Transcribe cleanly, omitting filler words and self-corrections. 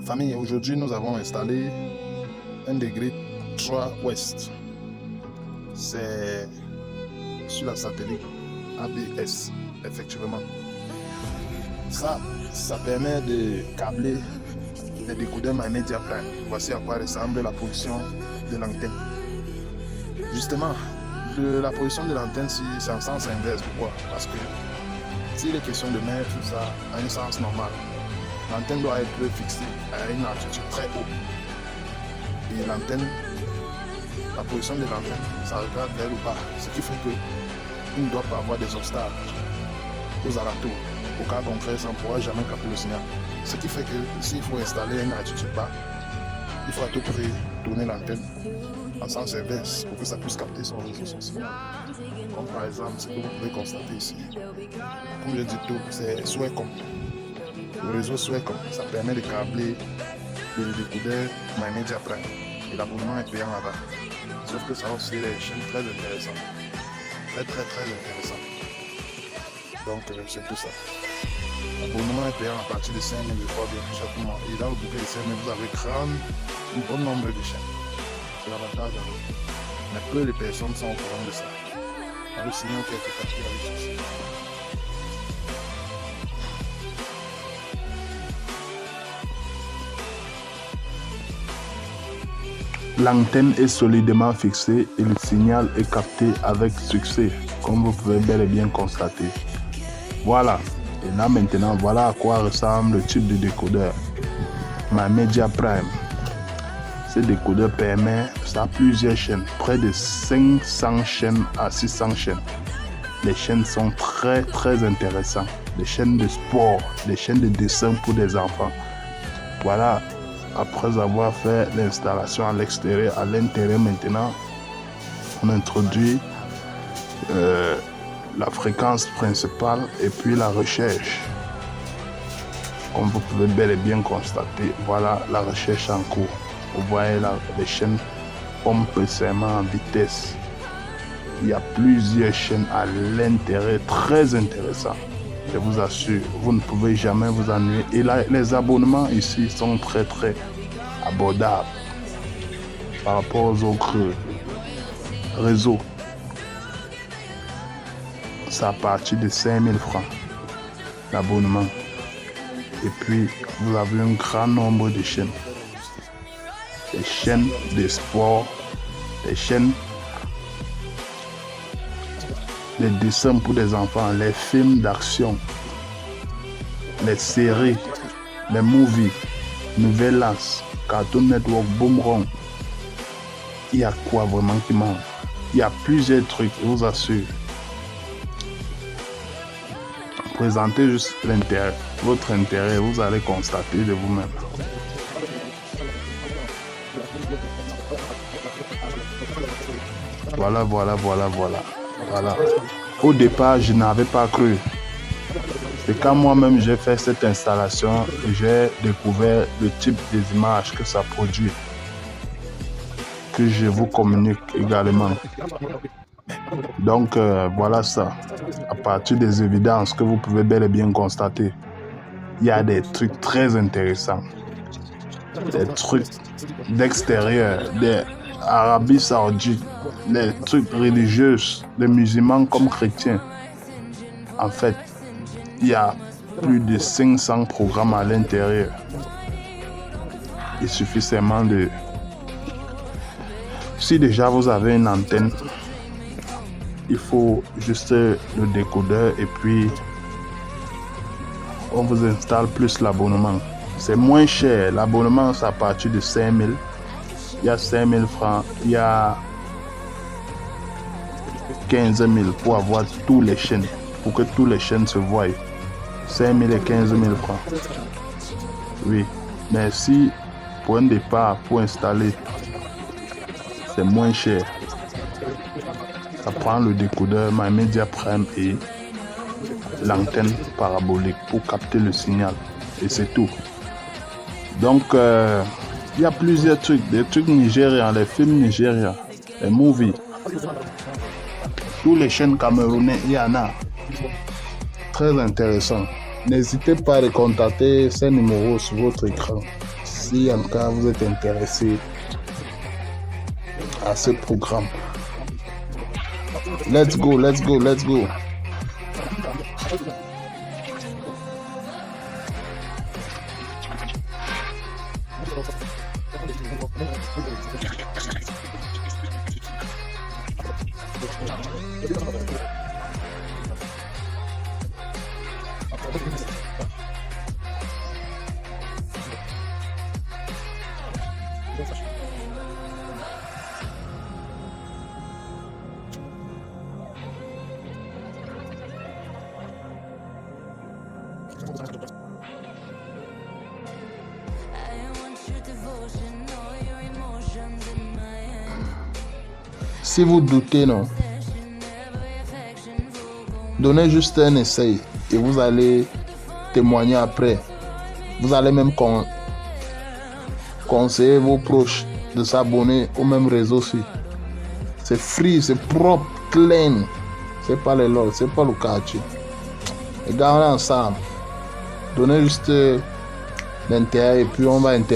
Famille, aujourd'hui nous avons installé un degré 3 Ouest. C'est sur la satellite ABS, effectivement. Ça permet de câbler les décodeurs MyMedia Prime. Voici à quoi ressemble la position de l'antenne. Justement, la position de l'antenne, c'est en sens inverse. Pourquoi? Parce que s'il est question de mettre ça à un sens normal, l'antenne doit être fixée à une altitude très haute. Et la position de l'antenne, ça regarde vers le bas. Ce qui fait qu'il ne doit pas avoir des obstacles aux alentours. Au cas contraire, ça ne pourra jamais capter le signal. Ce qui fait que s'il faut installer une altitude bas, il faut à tout prix tourner l'antenne en sens inverse pour que ça puisse capter son réseau social. Comme par exemple, ce que vous pouvez constater ici. Comme je dis tout, c'est Swecom. Le réseau Swecom, ça permet de câbler le décodeur MyMedia Prime. Et l'abonnement est payant là-bas. Sauf que ça a aussi des chaînes très intéressantes. Très intéressantes. Donc c'est tout ça. L'abonnement est payant à partir de 5 000 fois bien chaque mois. Et dans le bouquet de 5 000, vous avez un bon nombre de chaînes. C'est l'avantage. Mais peu de personnes sont au courant de ça. Le signal qui a été capté avec ceci. L'antenne est solidement fixée et le signal est capté avec succès, comme vous pouvez bel et bien constater. Voilà. Et là maintenant, voilà à quoi ressemble le type de décodeur MyMedia Prime. Ce décodeur permet ça a plusieurs chaînes, près de 500 chaînes à 600 chaînes. Les chaînes sont très intéressantes. Des chaînes de sport, des chaînes de dessin pour des enfants. Voilà, après avoir fait l'installation à l'extérieur, à l'intérieur maintenant, on introduit la fréquence principale et puis la recherche. Comme vous pouvez bel et bien constater, voilà la recherche en cours. Vous voyez là, les chaînes pompent seulement en vitesse. Il y a plusieurs chaînes à l'intérieur très intéressantes. Je vous assure, vous ne pouvez jamais vous ennuyer. Et là, les abonnements ici sont très abordables par rapport aux autres réseaux. C'est à partir de 5 000 francs l'abonnement. Et puis, vous avez un grand nombre de chaînes. Des chaînes de sport, des chaînes de dessins pour des enfants, les films d'action, les séries, les movies, Novelas, Cartoon Network, Boomerang. Il y a quoi vraiment qui manque? Il y a plusieurs trucs, je vous assure. Présentez juste votre intérêt, vous allez constater de vous-même. Voilà. Au départ, je n'avais pas cru. Et quand moi-même j'ai fait cette installation, j'ai découvert le type des images que ça produit, que je vous communique également. Donc voilà ça. À partir des évidences que vous pouvez bel et bien constater, il y a des trucs très intéressants. Des trucs d'extérieur, des Arabie Saoudite, les trucs religieux, les musulmans comme chrétiens. En fait, il y a plus de 500 programmes à l'intérieur. Il suffit seulement de... Si déjà vous avez une antenne, il faut juste le décodeur et puis on vous installe plus l'abonnement. C'est moins cher. L'abonnement, c'est à partir de 5 000. Il y a 5 000 francs. Il y a 15 000 pour avoir tous les chaînes. Pour que tous les chaînes se voient. 5 000 et 15 000 francs. Oui. Mais si pour un départ, pour installer, c'est moins cher. Ça prend le décodeur MyMedia Prime et l'antenne parabolique pour capter le signal. Et c'est tout. Donc, il y a plusieurs trucs. Des trucs nigérians, les films nigérians, les movies. Tous les chaînes camerounais, il y en a. Très intéressant. N'hésitez pas à contacter ces numéros sur votre écran. si en tout cas vous êtes intéressé à ce programme. Let's go, let's go, let's go. Si vous doutez, non, donnez juste un essai et vous allez témoigner après. Vous allez même conseiller vos proches de s'abonner au même réseau aussi. C'est free, c'est propre, clean. C'est pas les logs, c'est pas le quartier. Les gars, on est ensemble. Donnez juste l'intérêt et puis on va interagir.